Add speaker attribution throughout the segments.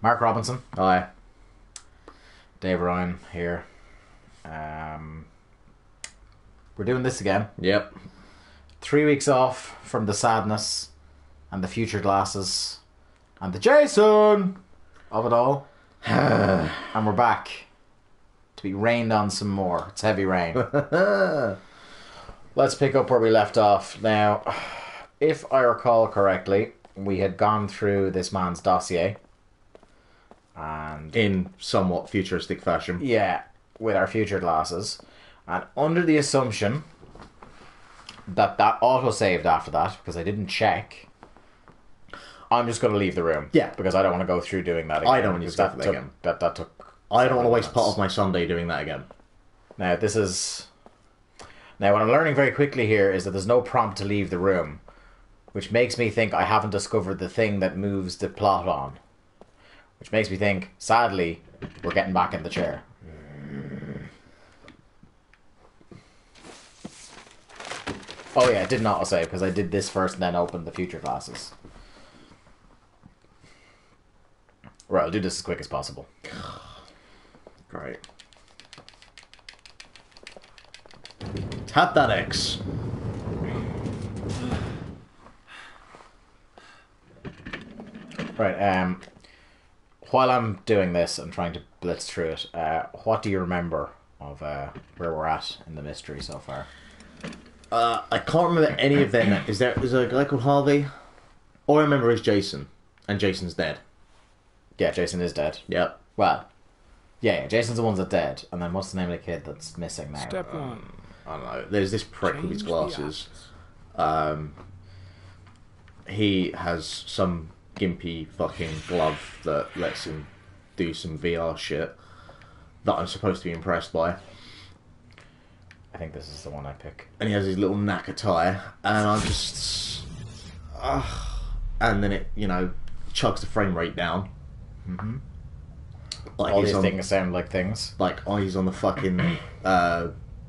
Speaker 1: Mark Robinson.
Speaker 2: Hi.
Speaker 1: Dave Ryan here. We're doing this again.
Speaker 2: Yep.
Speaker 1: 3 weeks off from the sadness and the future glasses and the Jason of it all. And we're back to be rained on some more. It's heavy rain. Let's pick up where we left off. Now, if I recall correctly, we had gone through this man's dossier. And
Speaker 2: in somewhat futuristic fashion.
Speaker 1: Yeah, with our future glasses. And under the assumption that auto-saved after that, because I didn't check, I'm just going to leave the room.
Speaker 2: Yeah.
Speaker 1: Because I don't want to go through doing that again.
Speaker 2: I don't want to go through that again.
Speaker 1: That took...
Speaker 2: I don't want to waste part of my Sunday doing that again.
Speaker 1: Now, this is... Now, what I'm learning very quickly here is that there's no prompt to leave the room, which makes me think I haven't discovered the thing that moves the plot on. Which makes me think, sadly, we're getting back in the chair. Oh yeah, it did not auto-save because I did this first and then opened the future glasses. Right, I'll do this as quick as possible.
Speaker 2: Great. Tap that X.
Speaker 1: Right, while I'm doing this and trying to blitz through it, what do you remember of where we're at in the mystery so far?
Speaker 2: I can't remember any of them. Is there a guy called Harvey? All I remember is Jason, and Jason's dead.
Speaker 1: Yeah, Jason is dead.
Speaker 2: Yep.
Speaker 1: Well, yeah, Jason's the one that's dead, and then what's the name of the kid that's missing now?
Speaker 3: Step one.
Speaker 2: I don't know. There's this prick with his glasses. He has some gimpy fucking glove that lets him do some VR shit that I'm supposed to be impressed by.
Speaker 1: I think this is the one I pick.
Speaker 2: And he has his little knacker tie, and I'm just... and then it, chugs the frame rate down.
Speaker 1: Mm-hmm.
Speaker 2: Like
Speaker 1: all these things sound like things.
Speaker 2: Like he's on the fucking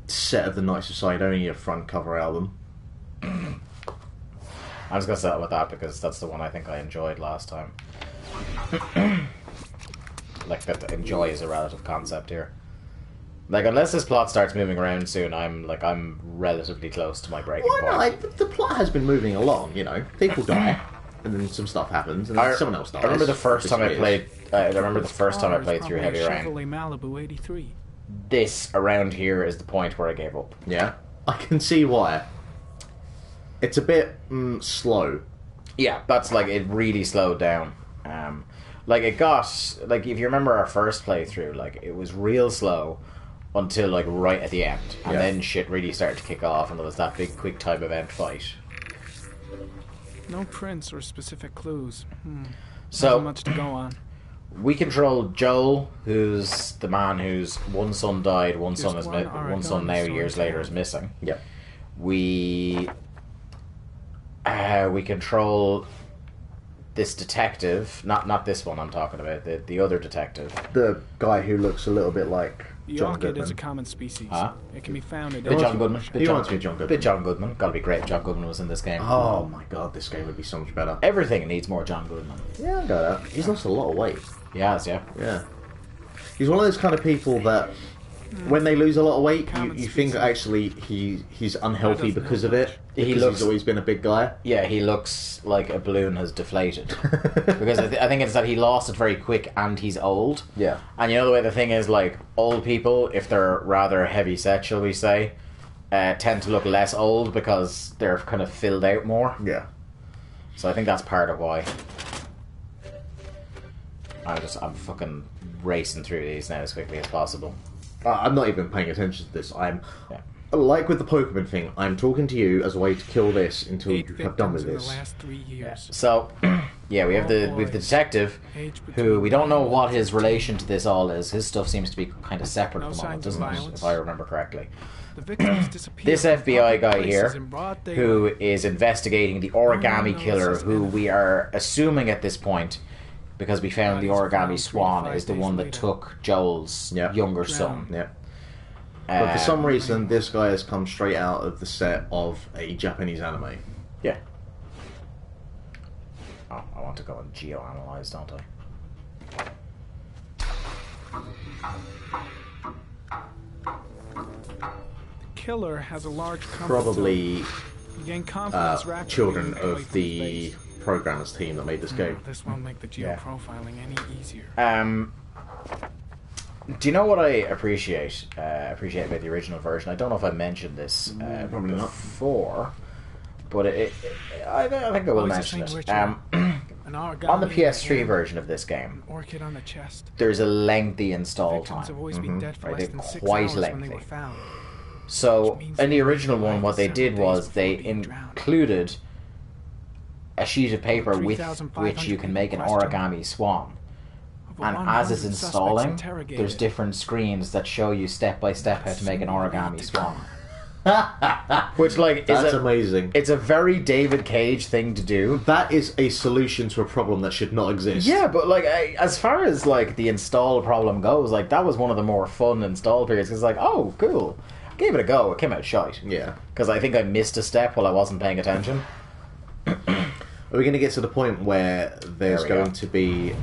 Speaker 2: set of the Knights of Sidonia front cover album.
Speaker 1: I'm just going to settle with that because that's the one I think I enjoyed last time. Like, that enjoy is a relative concept here. Like, unless this plot starts moving around soon, I'm relatively close to my breaking point.
Speaker 2: Well, no, the plot has been moving along, People die, and then some stuff happens, and then someone else dies.
Speaker 1: I remember the first time I played... through Heavy Rain.
Speaker 3: Malibu 83.
Speaker 1: This, around here, is the point where I gave up.
Speaker 2: Yeah? I can see why. It's a bit slow.
Speaker 1: Yeah, that's it really slowed down. It got... if you remember our first playthrough, it was real slow until, right at the end. And then shit really started to kick off, and there was that big quick time event fight.
Speaker 3: No prints or specific clues.
Speaker 1: So
Speaker 3: not much to go on.
Speaker 1: We control Joel, who's the man whose one son died, one son now years later is missing.
Speaker 2: Yeah.
Speaker 1: We control this detective, not this one I'm talking about, the other detective.
Speaker 2: The guy who looks a little bit like
Speaker 3: The
Speaker 2: John
Speaker 3: orchid
Speaker 2: Goodman.
Speaker 3: is a common species.
Speaker 1: Huh?
Speaker 3: It can be found in...
Speaker 1: Bit John Goodman.
Speaker 2: He wants to be John Goodman.
Speaker 1: Bit John Goodman. Gotta be great if John Goodman was in this game.
Speaker 2: Oh my god, this game would be so much better.
Speaker 1: Everything needs more John Goodman.
Speaker 2: Yeah, I got that. He's lost a lot of weight.
Speaker 1: He has, yeah.
Speaker 2: Yeah. He's one of those kind of people that when they lose a lot of weight, you think actually he's unhealthy because of it. He's always been a big guy.
Speaker 1: Yeah, he looks like a balloon has deflated. Because I think it's that he lost it very quick and he's old.
Speaker 2: Yeah.
Speaker 1: And the way the thing is, old people, if they're rather heavy set, shall we say, tend to look less old because they're kind of filled out more.
Speaker 2: Yeah.
Speaker 1: So I think that's part of why. I'm fucking racing through these now as quickly as possible.
Speaker 2: I'm not even paying attention to this. Like with the Pokemon thing, I'm talking to you as a way to kill this until you have done with
Speaker 3: in
Speaker 2: this.
Speaker 3: the last 3 years.
Speaker 1: So, we have the detective, who we don't know what his relation to this all is. His stuff seems to be kind of separate at the moment, doesn't it? If I remember correctly.
Speaker 3: The victims disappeared.
Speaker 1: This FBI guy here,
Speaker 3: in broad daylight.
Speaker 1: who is investigating the origami killer, who we are assuming at this point, because we found the origami swan, is the one that took Joel's younger son.
Speaker 2: Yeah. But for some reason, this guy has come straight out of the set of a Japanese anime.
Speaker 1: Yeah. Oh, I want to go and geo-analyze, don't I?
Speaker 3: Killer has a large comfort
Speaker 2: Probably
Speaker 3: zone. You gain confidence rapidly
Speaker 2: children
Speaker 3: and get away
Speaker 2: of
Speaker 3: from
Speaker 2: the
Speaker 3: space.
Speaker 2: programmers team that made this game.
Speaker 3: This won't make the
Speaker 1: Yeah.
Speaker 3: geoprofiling any easier.
Speaker 1: Do you know what I appreciate about the original version? I don't know if I mentioned this
Speaker 2: Probably not.
Speaker 1: before, but I think I will
Speaker 3: Always the
Speaker 1: mention
Speaker 3: same
Speaker 1: it.
Speaker 3: ritual. An origami
Speaker 1: On the
Speaker 3: in
Speaker 1: PS3
Speaker 3: hand,
Speaker 1: version of this game,
Speaker 3: orchid on the chest.
Speaker 1: there's a lengthy install
Speaker 3: Victims
Speaker 1: time.
Speaker 3: have always been dead for
Speaker 1: Right,
Speaker 3: less
Speaker 1: they're
Speaker 3: than 6
Speaker 1: quite
Speaker 3: hours when they
Speaker 1: lengthy.
Speaker 3: were found.
Speaker 1: So
Speaker 3: Which means
Speaker 1: in the
Speaker 3: they
Speaker 1: original
Speaker 3: died
Speaker 1: one, what they
Speaker 3: several
Speaker 1: did
Speaker 3: days
Speaker 1: was
Speaker 3: before
Speaker 1: they
Speaker 3: being drowned.
Speaker 1: included a sheet of paper with
Speaker 3: 3,500
Speaker 1: which you can make an
Speaker 3: question.
Speaker 1: origami swan.
Speaker 3: Over
Speaker 1: And as
Speaker 3: 100
Speaker 1: it's
Speaker 3: suspects
Speaker 1: installing,
Speaker 3: interrogated.
Speaker 1: there's different screens that show you step by step how to make an origami swan. Which, like,
Speaker 2: That's amazing.
Speaker 1: It's a very David Cage thing to do.
Speaker 2: That is a solution to a problem that should not exist.
Speaker 1: Yeah, but like, as far as like the install problem goes, like that was one of the more fun install periods. Because like, oh, cool, I gave it a go. It came out shite.
Speaker 2: Yeah.
Speaker 1: Because I think I missed a step while I wasn't paying attention.
Speaker 2: Are we going to get to the point where there's
Speaker 1: There we
Speaker 2: going
Speaker 1: go.
Speaker 2: to be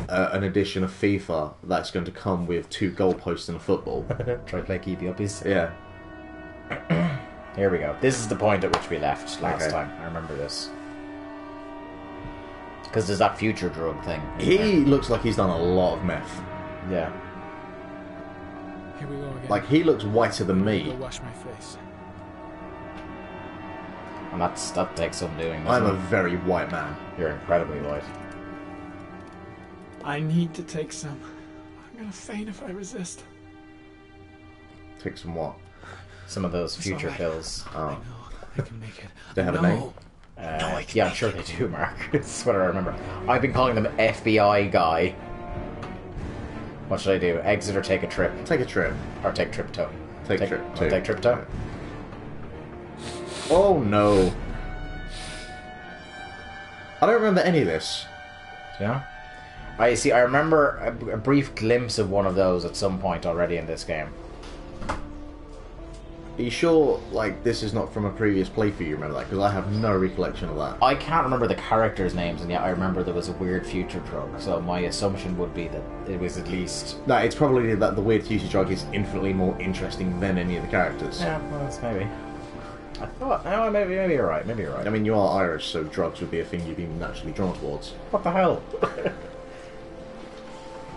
Speaker 2: an edition of FIFA that's going to come with 2 goalposts and a football?
Speaker 1: Try to play keepy uppies.
Speaker 2: Yeah.
Speaker 1: Here we go. This is the point at which we left last
Speaker 2: Okay.
Speaker 1: time. I remember this. Because there's that future drug thing.
Speaker 2: He looks like he's done a lot of meth.
Speaker 1: Yeah.
Speaker 3: Here we go again.
Speaker 2: Like, he looks whiter than
Speaker 3: Go
Speaker 2: me.
Speaker 3: wash my face.
Speaker 1: And that takes some doing.
Speaker 2: I'm
Speaker 1: doesn't
Speaker 2: a
Speaker 1: it?
Speaker 2: very white man.
Speaker 1: You're incredibly white.
Speaker 3: I need to take some. I'm gonna faint if I resist.
Speaker 2: Take some what?
Speaker 1: Some of those future
Speaker 3: alright.
Speaker 1: pills.
Speaker 2: Oh.
Speaker 3: I know. I can make it.
Speaker 2: They have a
Speaker 3: No.
Speaker 2: name?
Speaker 3: I can
Speaker 1: Yeah, I'm
Speaker 3: make
Speaker 1: sure
Speaker 3: it.
Speaker 1: they do, Mark. That's what I remember. I've been calling them FBI guy. What should I do? Exit or take a trip?
Speaker 2: Take a trip.
Speaker 1: Or take tripto?
Speaker 2: Take trip.
Speaker 1: I'll take tripto?
Speaker 2: Oh no. I don't remember any of this.
Speaker 1: Yeah. I see. I remember a brief glimpse of one of those at some point already in this game.
Speaker 2: Are you sure, like, this is not from a previous playthrough, you remember that? Because I have no recollection of that.
Speaker 1: I can't remember the characters' names, and yet I remember there was a weird future drug. So my assumption would be that it was at least.
Speaker 2: No, it's probably that the weird future drug is infinitely more interesting than any of the characters.
Speaker 1: Yeah, well, that's maybe. I thought. No, maybe you're right. Maybe you're right.
Speaker 2: I mean, you are Irish, so drugs would be a thing you'd be naturally drawn towards.
Speaker 1: What the hell?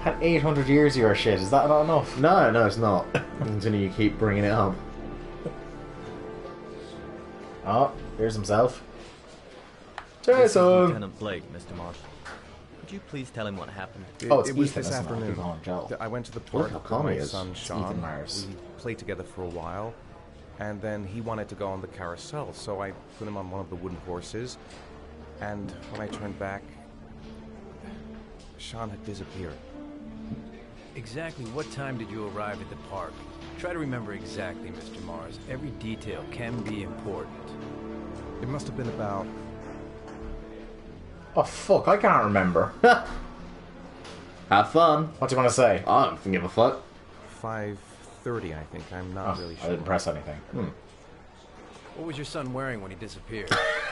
Speaker 1: Had 800 years of your shit. Is that not enough?
Speaker 2: No, it's not. Until you keep bringing it up.
Speaker 1: Oh, here's himself.
Speaker 4: This is
Speaker 1: Jason.
Speaker 4: Lieutenant Blake, Mr. Marshall. Could you please tell him what happened?
Speaker 1: Oh, it's
Speaker 5: It was
Speaker 1: Ethan,
Speaker 5: this
Speaker 1: isn't it?
Speaker 5: afternoon.
Speaker 1: Keep going, Joel.
Speaker 5: I went to the park
Speaker 2: how
Speaker 5: with
Speaker 2: calm
Speaker 5: my
Speaker 2: he is.
Speaker 5: son
Speaker 1: It's
Speaker 5: Sean.
Speaker 1: Ethan Myers.
Speaker 5: We played together for a while, and then he wanted to go on the carousel, so I put him on one of the wooden horses. And when I turned back, Sean had disappeared.
Speaker 6: Exactly what time did you arrive at the park? Try to remember exactly, Mr. Mars. Every detail can be important.
Speaker 5: It must have been about
Speaker 1: Oh fuck! I can't remember.
Speaker 2: Have fun.
Speaker 1: What do you want to say?
Speaker 2: I don't give a fuck.
Speaker 5: 5:30, I think. I'm not really
Speaker 1: I
Speaker 5: sure.
Speaker 1: didn't press anything.
Speaker 6: What was your son wearing when he disappeared?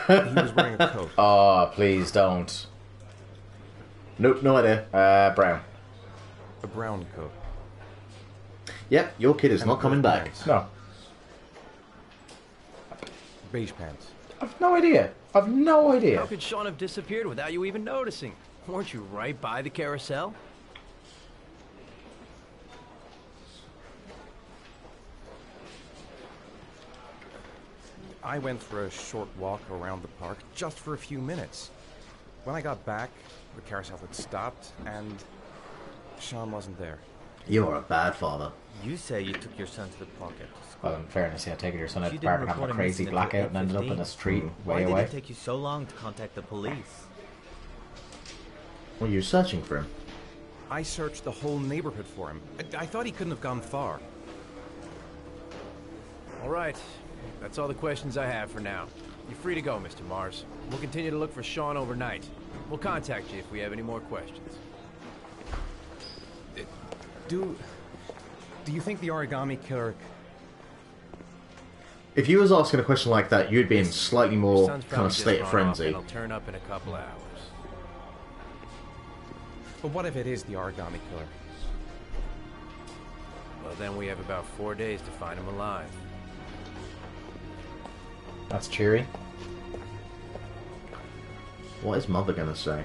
Speaker 5: He was wearing a coat.
Speaker 1: Oh, please don't.
Speaker 2: Nope, no idea.
Speaker 1: Brown.
Speaker 5: A brown coat.
Speaker 2: Yep, your kid is
Speaker 5: And
Speaker 2: not coming back.
Speaker 5: pants.
Speaker 1: No,
Speaker 5: Beige pants.
Speaker 1: I've no idea. I've no
Speaker 6: How
Speaker 1: idea.
Speaker 6: could Sean have disappeared without you even noticing? Weren't you right by the carousel?
Speaker 5: I went for a short walk around the park just for a few minutes. When I got back, the carousel had stopped, and Sean wasn't there.
Speaker 2: You are a bad father.
Speaker 4: You say you took your son to the park after school.
Speaker 1: Well, in fairness, yeah, taking your son out
Speaker 4: She
Speaker 1: to the park
Speaker 4: didn't
Speaker 1: and having a
Speaker 4: report him
Speaker 1: crazy
Speaker 4: missing until
Speaker 1: blackout and ended up in
Speaker 4: 8:15.
Speaker 1: a street
Speaker 4: Why
Speaker 1: way
Speaker 4: did
Speaker 1: away.
Speaker 4: it take you so long to contact the police?
Speaker 2: Were you searching for him?
Speaker 5: I searched the whole neighborhood for him. I thought he couldn't have gone far.
Speaker 6: All right. That's all the questions I have for now. You're free to go, Mr. Mars. We'll continue to look for Sean overnight. We'll contact you if we have any more questions.
Speaker 5: Do you think the origami killer...
Speaker 2: If you was asking a question like that, you'd be in slightly
Speaker 6: Your
Speaker 2: more
Speaker 6: son's
Speaker 2: kind
Speaker 6: probably
Speaker 2: of
Speaker 6: just
Speaker 2: state of
Speaker 6: run off,
Speaker 2: frenzy.
Speaker 6: and he'll turn up in a couple hours.
Speaker 5: But what if it is the origami killer?
Speaker 6: Well, then we have about 4 days to find him alive.
Speaker 1: That's cheery.
Speaker 2: What is Mother gonna say?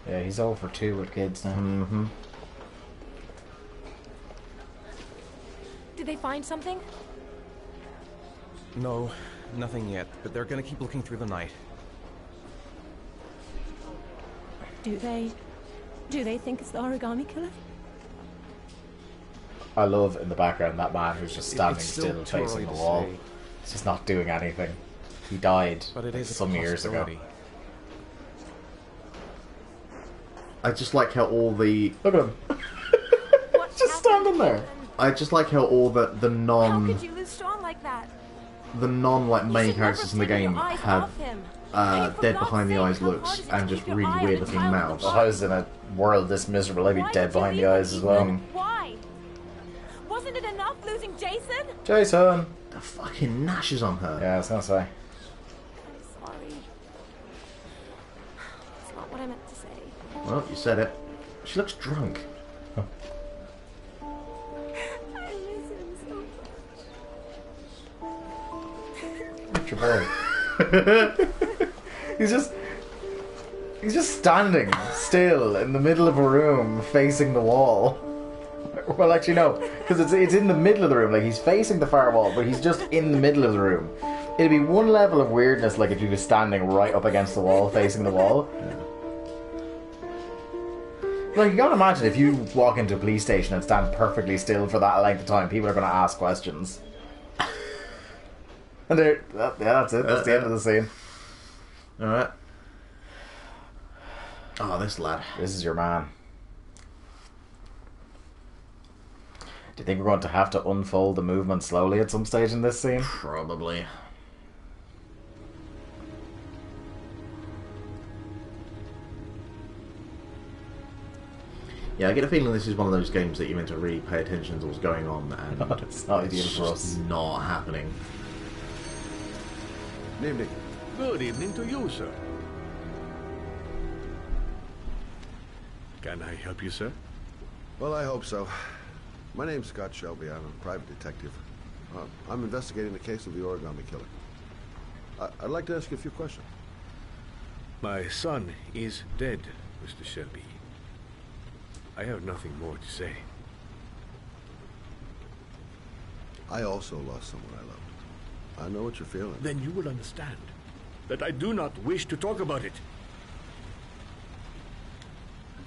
Speaker 1: Yeah, he's over 2 with kids now.
Speaker 2: Mm-hmm.
Speaker 7: Did they find something?
Speaker 5: No, nothing yet, but they're gonna keep looking through the night.
Speaker 7: Do they think it's the origami killer?
Speaker 1: I love in the background that man who's just standing
Speaker 5: It's
Speaker 1: still
Speaker 5: too
Speaker 1: facing
Speaker 5: early
Speaker 1: the
Speaker 5: to
Speaker 1: wall.
Speaker 5: say,
Speaker 1: He's just not doing anything. He died
Speaker 5: but it is a
Speaker 1: some years ago.
Speaker 5: possibility.
Speaker 2: I just like how all the...
Speaker 1: Look at him. Just standing there.
Speaker 2: I just like how all the
Speaker 7: How
Speaker 2: non...
Speaker 7: could you lose Sean like that?
Speaker 2: the non like
Speaker 7: You
Speaker 2: main
Speaker 7: should
Speaker 2: characters in
Speaker 7: never
Speaker 2: the
Speaker 7: take your
Speaker 2: game
Speaker 7: eyes
Speaker 2: have
Speaker 7: off him.
Speaker 2: dead
Speaker 7: For
Speaker 2: behind the
Speaker 7: God's
Speaker 2: eyes
Speaker 7: sake, how
Speaker 2: looks
Speaker 7: hard is it
Speaker 2: and
Speaker 7: to
Speaker 2: just
Speaker 7: keep your
Speaker 2: really
Speaker 7: eye on
Speaker 2: weird
Speaker 7: the
Speaker 2: looking
Speaker 7: child in the
Speaker 2: mouths.
Speaker 1: If I was in a world this miserable, I'd be
Speaker 7: Why
Speaker 1: dead
Speaker 7: did you
Speaker 1: behind the
Speaker 7: leave
Speaker 1: eyes
Speaker 7: him,
Speaker 1: as well.
Speaker 7: Ethan? Why? Wasn't it enough losing Jason?
Speaker 1: Jason!
Speaker 2: The fucking gnashes on her.
Speaker 1: Yeah, I was gonna say.
Speaker 7: I'm sorry. It's not what I meant to say.
Speaker 2: Well, you said it. She looks drunk.
Speaker 7: I miss him so much.
Speaker 1: What's your boy? He's just standing still in the middle of a room facing the wall. Well, actually, no, because it's in the middle of the room. Like, he's facing the far wall, but he's just in the middle of the room. It'd be one level of weirdness, like if he was standing right up against the wall, facing the wall. Like, you gotta imagine if you walk into a police station and stand perfectly still for that length of time, people are gonna ask questions. And they're, yeah, that's it. That's the end of the scene.
Speaker 2: Alright. Oh, this lad.
Speaker 1: This is your man. Do you think we're going to have to unfold the movement slowly at some stage in this scene?
Speaker 2: Probably. Yeah, I get a feeling this is one of those games that you're meant to really pay attention to what's going on, and
Speaker 1: It's not ideal for us.
Speaker 2: just not happening.
Speaker 8: Good evening. Good evening to you, sir. Can I help you, sir?
Speaker 9: Well, I hope so. My name's Scott Shelby. I'm a private detective. I'm investigating the case of the origami killer. I'd like to ask you a few questions.
Speaker 8: My son is dead, Mr. Shelby. I have nothing more to say.
Speaker 9: I also lost someone I loved. I know what you're feeling.
Speaker 8: Then you will understand that I do not wish to talk about it.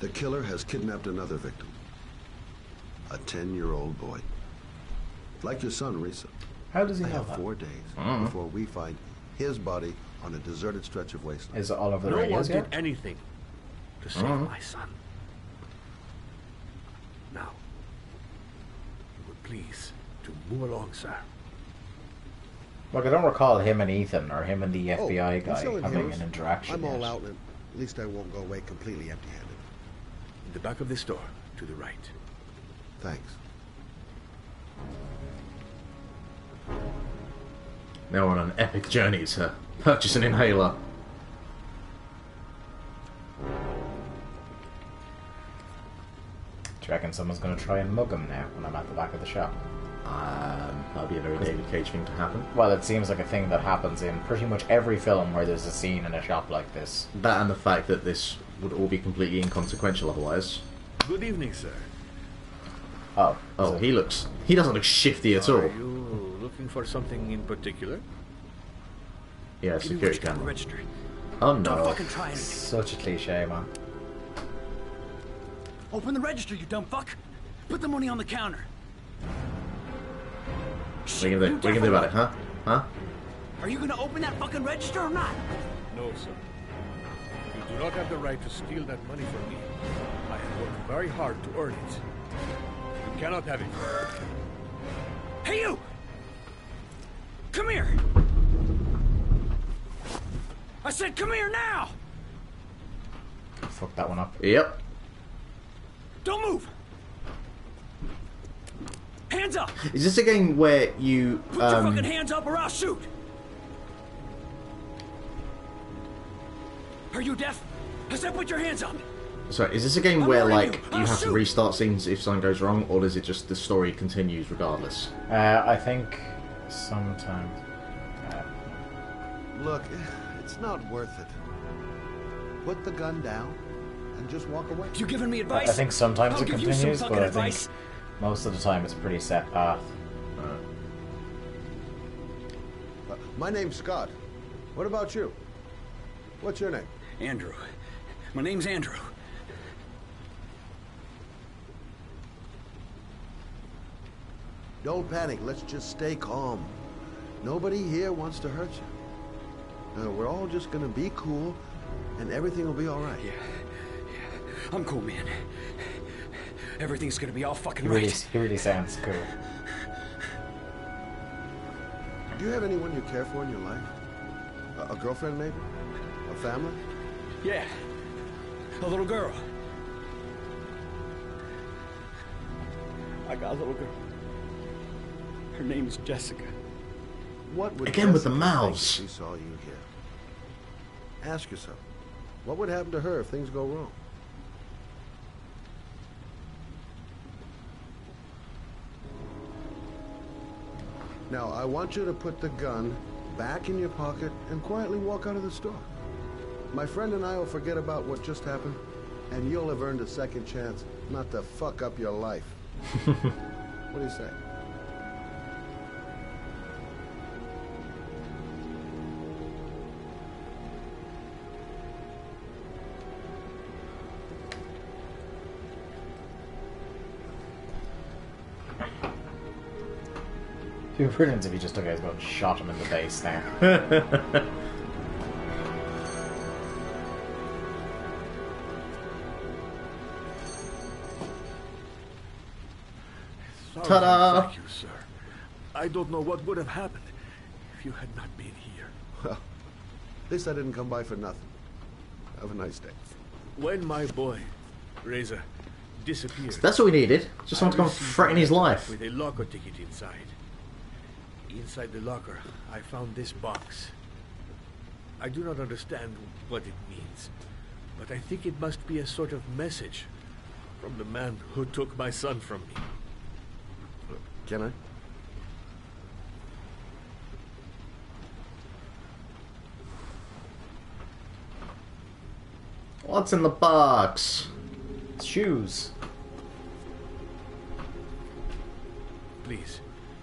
Speaker 9: The killer has kidnapped another victim. A 10-year-old boy. Like your son, Risa.
Speaker 1: How does he
Speaker 9: I
Speaker 1: know
Speaker 9: have
Speaker 1: that?
Speaker 9: 4 days before we find his body on a deserted stretch of wasteland.
Speaker 1: Is it all over the
Speaker 8: No one
Speaker 1: radios
Speaker 8: did
Speaker 1: yet?
Speaker 8: anything to save my son. Now, you would please to move along, sir.
Speaker 1: Look, I don't recall him and Ethan or him and the FBI
Speaker 9: you
Speaker 1: guy
Speaker 9: selling
Speaker 1: having
Speaker 9: heroes?
Speaker 1: an interaction
Speaker 9: I'm all
Speaker 1: yet.
Speaker 9: out, and at least I won't go away completely empty-handed.
Speaker 8: In the back of this door, to the right.
Speaker 9: Thanks.
Speaker 2: Now we're on an epic journey to purchase an inhaler.
Speaker 1: Do you reckon someone's going to try and mug him now when I'm at the back of the shop?
Speaker 2: That'd be a very David Cage thing to happen.
Speaker 1: Well, it seems like a thing that happens in pretty much every film where there's a scene in a shop like this.
Speaker 2: That and the fact that this would all be completely inconsequential otherwise.
Speaker 8: Good evening, sir.
Speaker 1: Oh.
Speaker 2: Oh, he doesn't look shifty at all.
Speaker 8: Are you looking for something in particular?
Speaker 2: Yeah,
Speaker 6: Give me what
Speaker 2: security
Speaker 6: you got
Speaker 2: camera.
Speaker 6: registered.
Speaker 2: Oh
Speaker 6: Don't
Speaker 2: no.
Speaker 6: fucking try anything.
Speaker 1: Such a cliche, man.
Speaker 10: Open the register, you dumb fuck! Put the money on the counter!
Speaker 2: What are you gonna do about it, huh? Huh?
Speaker 10: Are you gonna open that fucking register or not?
Speaker 8: No, sir. You do not have the right to steal that money from me. I have worked very hard to earn it. You cannot have it.
Speaker 10: Hey, you! Come here! I said come here now!
Speaker 1: Fuck that one up.
Speaker 2: Yep.
Speaker 10: Don't move! Hands up!
Speaker 2: Is this a game where you
Speaker 10: Put your fucking hands up or I'll shoot! Are you deaf? I said put your hands up!
Speaker 2: So, is this a game where, like, you have to restart scenes if something goes wrong, or is it just the story continues regardless?
Speaker 1: I think sometimes.
Speaker 9: Look, it's not worth it. Put the gun down and just walk away.
Speaker 10: You giving me advice?
Speaker 1: I think sometimes
Speaker 10: I'll
Speaker 1: it
Speaker 10: give you some
Speaker 1: continues,
Speaker 10: fucking
Speaker 1: but I
Speaker 10: advice.
Speaker 1: think most of the time it's a pretty set path.
Speaker 9: My name's Scott. What about you? What's your name?
Speaker 10: Andrew. My name's Andrew.
Speaker 9: Don't panic. Let's just stay calm. Nobody here wants to hurt you. We're all just gonna be cool, and everything will be all right.
Speaker 10: Yeah. I'm cool, man. Everything's gonna be all fucking
Speaker 1: He
Speaker 10: right.
Speaker 1: really sounds cool.
Speaker 9: Do you have anyone you care for in your life? A girlfriend, maybe? A family?
Speaker 10: Yeah. A little girl. I got a little girl. Her name's Jessica.
Speaker 9: What would
Speaker 2: Again with the
Speaker 9: Jessica think
Speaker 2: mouths.
Speaker 9: if she saw you here? Ask yourself, what would happen to her if things go wrong? Now, I want you to put the gun back in your pocket and quietly walk out of the store. My friend and I will forget about what just happened, and you'll have earned a second chance not to fuck up your life. What do you say?
Speaker 1: It'd be brilliant if he just took out his gun and shot him in the face now.
Speaker 8: Sorry,
Speaker 2: Ta-da!
Speaker 8: Thank you, sir. I don't know what would have happened if you had not been here.
Speaker 9: Well, at least I didn't come by for nothing. Have a nice day.
Speaker 8: When my boy, Reza, disappeared...
Speaker 2: That's all we needed. Just someone to come and threaten his life.
Speaker 8: ...with a locker ticket inside. Inside the locker, I found this box. I do not understand what it means, but I think it must be a sort of message from the man who took my son from me.
Speaker 9: Can I?
Speaker 2: What's in the box?
Speaker 1: Shoes.
Speaker 8: Please,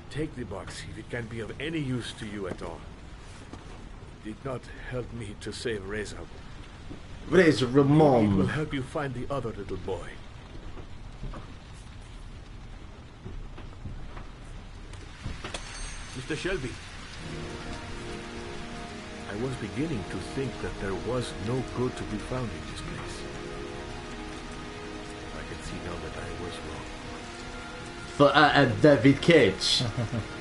Speaker 8: take the box if it can be of any use to you at all. It did not help me to save Reza.
Speaker 2: Reza
Speaker 8: It will
Speaker 2: Ramon.
Speaker 8: help you find the other little boy. Mr. Shelby, I was beginning to think that there was no good to be found in this place. I can see now that I was wrong.
Speaker 2: For I am David Cage,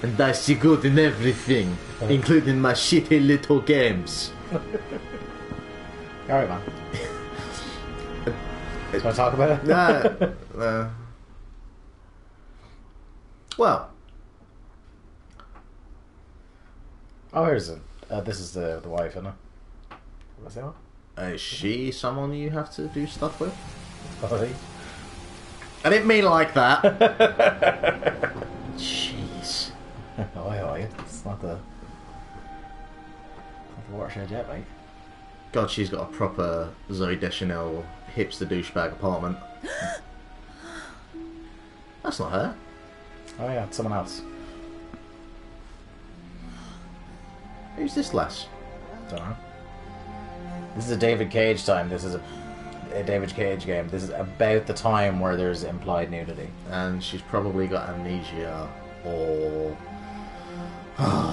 Speaker 2: and I see good in everything, including my shitty little games.
Speaker 1: Alright, man. Want to talk about it?
Speaker 2: Well,
Speaker 1: Oh, here's it. This is the wife, isn't it? What's that one?
Speaker 2: is she someone you have to do stuff with?
Speaker 1: Oh,
Speaker 2: I didn't mean like that. Jeez.
Speaker 1: oh, it's not the watershed yet, mate.
Speaker 2: God, she's got a proper Zoe Deschanel hipster douchebag apartment. That's not her.
Speaker 1: Oh yeah, it's someone else.
Speaker 2: Who's this lass?
Speaker 1: Don't know. This is a David Cage time. This is a David Cage game. This is about the time where there's implied nudity.
Speaker 2: And she's probably got amnesia or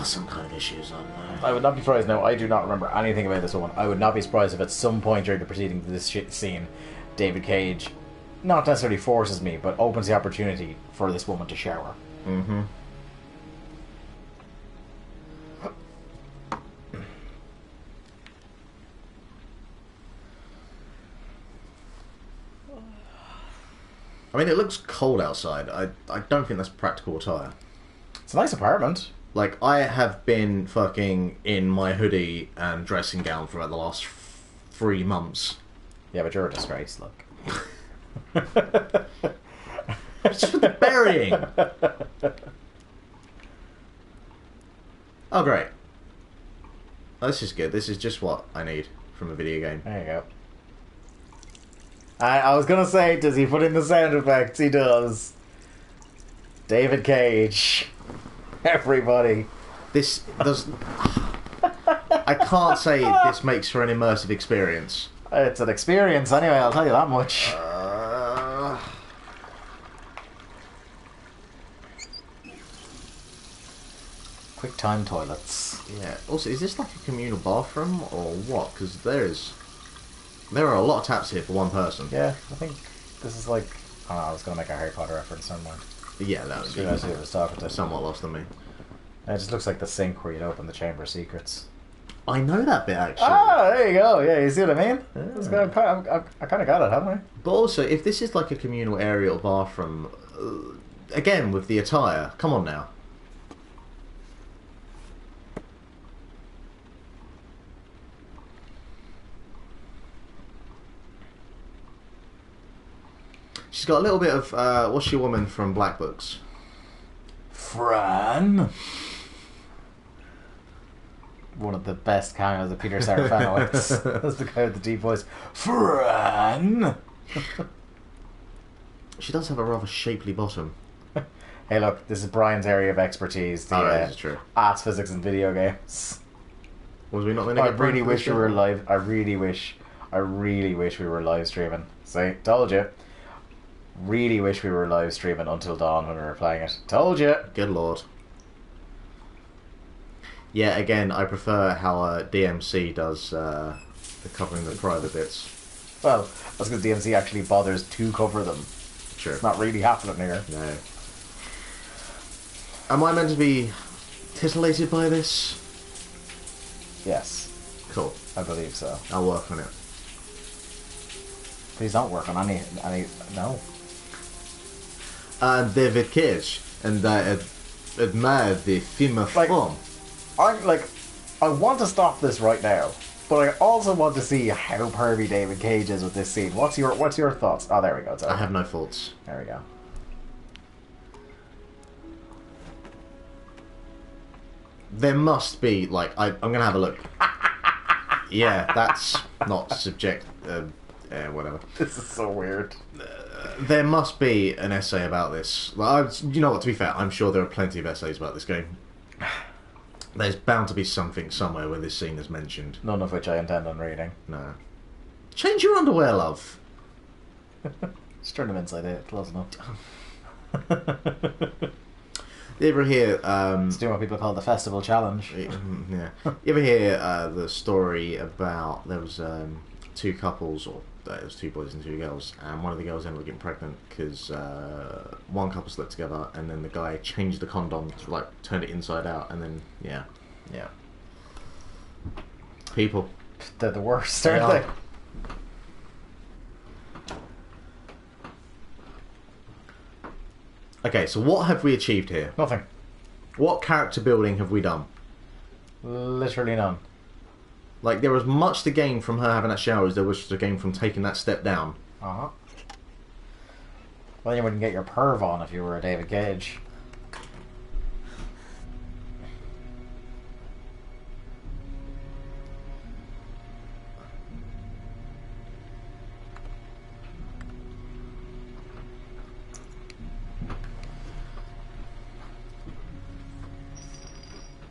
Speaker 2: some kind of issues. I don't know.
Speaker 1: I would not be surprised. No, I do not remember anything about this woman. I would not be surprised if at some point during the proceedings of this scene, David Cage not necessarily forces me, but opens the opportunity for this woman to shower.
Speaker 2: Mm-hmm. I mean, it looks cold outside. I don't think that's practical attire.
Speaker 1: It's a nice apartment.
Speaker 2: Like, I have been fucking in my hoodie and dressing gown for like the last 3 months.
Speaker 1: Yeah, but you're a disgrace, look.
Speaker 2: It's just for the burying. Oh, great. Oh, this is good. This is just what I need from a video game.
Speaker 1: There you go. I was gonna say, does he put in the sound effects? He does. David Cage. Everybody.
Speaker 2: This does... I can't say this makes for an immersive experience.
Speaker 1: It's an experience anyway, I'll tell you that much. Quick time toilets.
Speaker 2: Yeah. Also, is this like a communal bathroom or what? Because there are a lot of taps here for one person.
Speaker 1: Yeah, I think this is like... Oh, I was going to make a Harry Potter reference, never mind.
Speaker 2: Yeah, that was
Speaker 1: I was talking to.
Speaker 2: Somewhat lost on me.
Speaker 1: It just looks like the sink where you'd open the Chamber of Secrets.
Speaker 2: I know that bit, actually.
Speaker 1: Ah, there you go. Yeah, you see what I mean? Yeah. I kind of got it, haven't I?
Speaker 2: But also, if this is like a communal area or bathroom, again, with the attire, come on now. She's got a little bit of, what's your woman from Black Books?
Speaker 1: Fran. One of the best cameos of Peter Serafinowicz. That's the guy with the deep voice. Fran.
Speaker 2: She does have a rather shapely bottom.
Speaker 1: Hey, look, this is Brian's area of expertise. The,
Speaker 2: this is true.
Speaker 1: Arts, physics, and video games.
Speaker 2: Was we not going
Speaker 1: to get really wish we were live. I really wish we were live streaming. See, told you. Really wish we were live streaming Until Dawn when we were playing it. Told you.
Speaker 2: Good lord. Yeah, again, I prefer how DMC does the covering the private bits.
Speaker 1: Well, that's because DMC actually bothers to cover them.
Speaker 2: Sure.
Speaker 1: It's not really happening here.
Speaker 2: No. Am I meant to be titillated by this?
Speaker 1: Yes.
Speaker 2: Cool.
Speaker 1: I believe so.
Speaker 2: I'll work on it.
Speaker 1: Please don't work on any no.
Speaker 2: David Cage, and I admire the film form.
Speaker 1: I want to stop this right now, but I also want to see how pervy David Cage is with this scene. What's your thoughts? Oh, there we go.
Speaker 2: I have no thoughts.
Speaker 1: There we go.
Speaker 2: There must be, like, I'm gonna have a look. Yeah, that's not subject. Whatever.
Speaker 1: This is so weird.
Speaker 2: There must be an essay about this. Like, you know what? To be fair, I'm sure there are plenty of essays about this game. There's bound to be something somewhere where this scene is mentioned.
Speaker 1: None of which I intend on reading.
Speaker 2: No. Change your underwear, love.
Speaker 1: Just turn them inside out. Close enough.
Speaker 2: You ever hear...
Speaker 1: It's doing what people call the festival challenge.
Speaker 2: Yeah. You ever hear the story about... There was two couples, or it was two boys and two girls, and one of the girls ended up getting pregnant because one couple slept together, and then the guy changed the condom to, like, turn it inside out, and then, yeah. People.
Speaker 1: They're the worst, aren't they?
Speaker 2: Okay, so what have we achieved here?
Speaker 1: Nothing.
Speaker 2: What character building have we done?
Speaker 1: Literally none.
Speaker 2: Like, there was much to gain from her having that shower as there was to gain from taking that step down.
Speaker 1: Uh-huh. Well, you wouldn't get your perv on if you were a David Cage.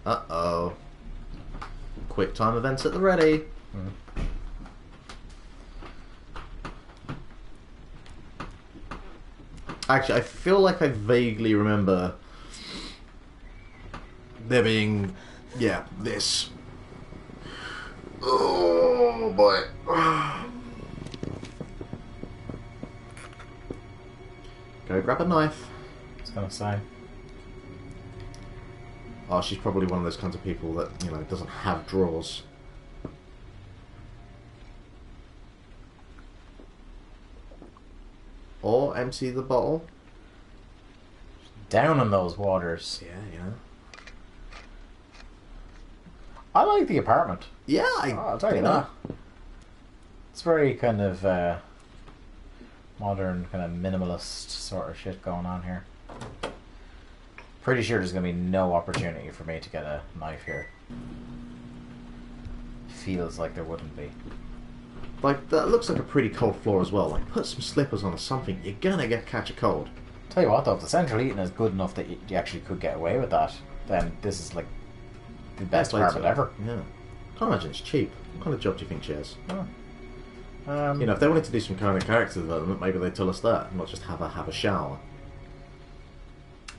Speaker 2: Uh-oh. Quick time events at the ready. Actually, I feel like I vaguely remember there being, this. Oh boy. Go grab a knife.
Speaker 1: I was gonna say.
Speaker 2: Oh, she's probably one of those kinds of people that, doesn't have drawers. Or empty the bottle.
Speaker 1: Down in those waters.
Speaker 2: Yeah.
Speaker 1: I like the apartment.
Speaker 2: Yeah,
Speaker 1: I'll tell you that. It's very kind of modern kind of minimalist sort of shit going on here. Pretty sure there's going to be no opportunity for me to get a knife here. Feels like there wouldn't be.
Speaker 2: Like, that looks like a pretty cold floor as well. Like, put some slippers on or something. You're gonna catch a cold.
Speaker 1: Tell you what though, if the central heating is good enough that you actually could get away with that, then this is like the best apartment ever.
Speaker 2: Yeah. Can't imagine it's cheap. What kind of job do you think she has?
Speaker 1: Oh.
Speaker 2: You know, if they wanted to do some kind of character development, maybe they'd tell us that, not just have a shower.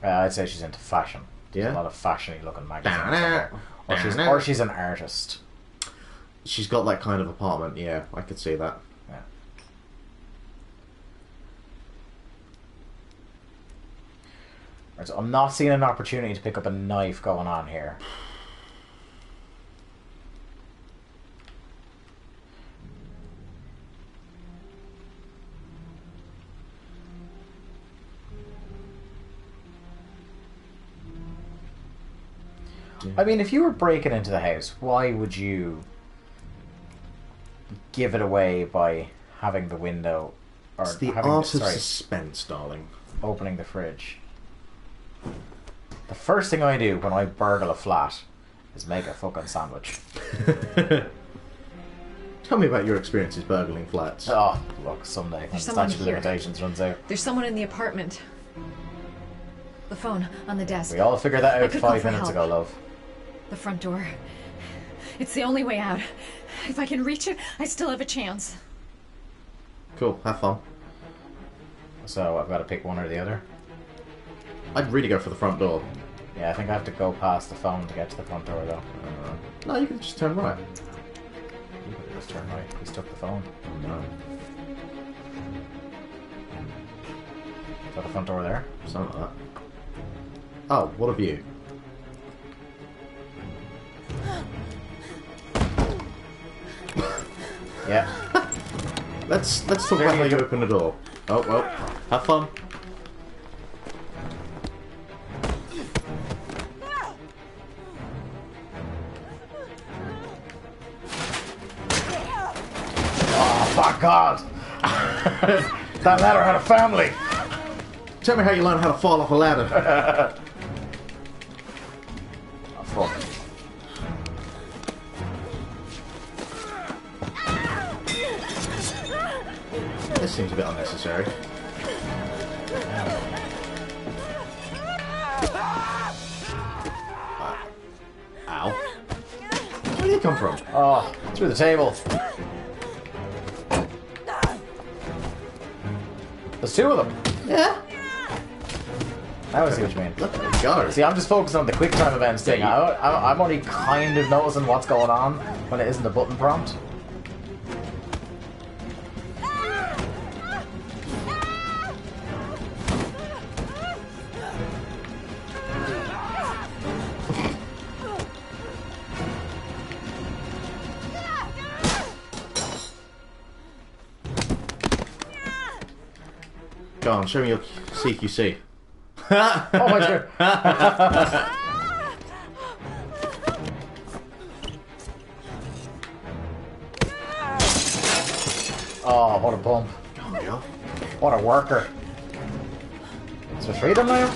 Speaker 1: I'd say she's into fashion. There's
Speaker 2: Yeah?
Speaker 1: a lot of fashiony looking magazines out there. Or she's an artist.
Speaker 2: She's got that kind of apartment, yeah, I could see that.
Speaker 1: Yeah. Right, so I'm not seeing an opportunity to pick up a knife going on here. I mean, if you were breaking into the house, why would you give it away by having the window or
Speaker 2: It's the
Speaker 1: having
Speaker 2: art of suspense, darling.
Speaker 1: opening the fridge? The first thing I do when I burgle a flat is make a fucking sandwich.
Speaker 2: Tell me about your experiences burgling flats.
Speaker 1: Oh, look, someday when the
Speaker 11: someone
Speaker 1: statute of
Speaker 11: here.
Speaker 1: limitations runs out.
Speaker 11: There's someone in the apartment. The phone on the desk.
Speaker 1: We all figured that
Speaker 11: I
Speaker 1: out
Speaker 11: could call
Speaker 1: 5
Speaker 11: for
Speaker 1: minutes
Speaker 11: help.
Speaker 1: ago, love.
Speaker 11: The front door. It's the only way out. If I can reach it, I still have a chance.
Speaker 2: Cool, have fun.
Speaker 1: So I've got to pick one or the other.
Speaker 2: I'd really go for the front door.
Speaker 1: Yeah, I think I have to go past the phone to get to the front door, though.
Speaker 2: No, you can just turn right.
Speaker 1: You could just turn right. He's took the phone.
Speaker 2: No.
Speaker 1: Is that the front door there?
Speaker 2: Something like that. Oh, what a view.
Speaker 1: Yeah.
Speaker 2: Let's talk about how you open the door. Oh, well, have fun.
Speaker 1: Oh, fuck God! That ladder had a family!
Speaker 2: Tell me how you learn how to fall off a ladder.
Speaker 1: Oh, fuck.
Speaker 2: This seems a bit unnecessary. Ow. Where did he come from?
Speaker 1: Oh, through the table. There's two of them.
Speaker 2: Yeah.
Speaker 1: Now I see what you mean.
Speaker 2: Look, there we go.
Speaker 1: See, I'm just focused on the quick time events thing. I'm only kind of noticing what's going on when it isn't a button prompt.
Speaker 2: Go on, show me your CQC.
Speaker 1: Oh my God. Oh, what a bump.
Speaker 2: Go on, girl.
Speaker 1: What a worker. Is there three of them now?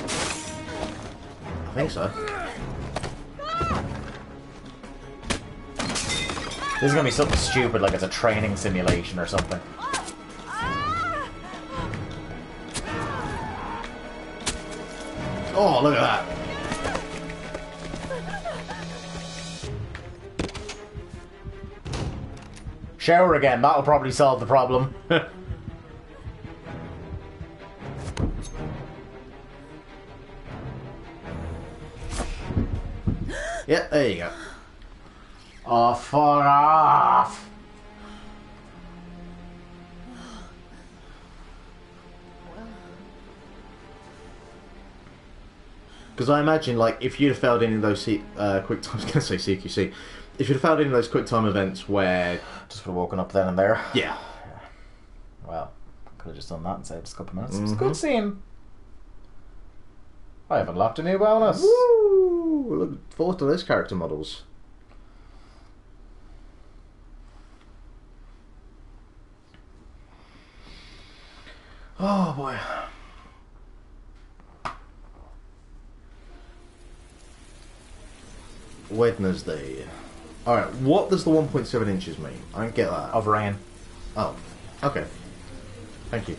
Speaker 2: I think so.
Speaker 1: This is gonna be something stupid, like it's a training simulation or something.
Speaker 2: Oh, look at that.
Speaker 1: Shower again, that'll probably solve the problem.
Speaker 2: Yep, there you go.
Speaker 1: Oh, fuck off!
Speaker 2: Because I imagine, like, if you'd have failed any of those quick time, I was going to say CQC, if you'd have failed any of those quick time events where...
Speaker 1: Just would have woken up then and there.
Speaker 2: Yeah.
Speaker 1: Well, could have just done that and saved us a couple of minutes. It was a good scene. I have unlocked a new bonus.
Speaker 2: Woo! Look forward to those character models. Oh boy. Wednesday. Alright, what does the 1.7 inches mean? I don't get that.
Speaker 1: Of rain.
Speaker 2: Oh, okay. Thank you.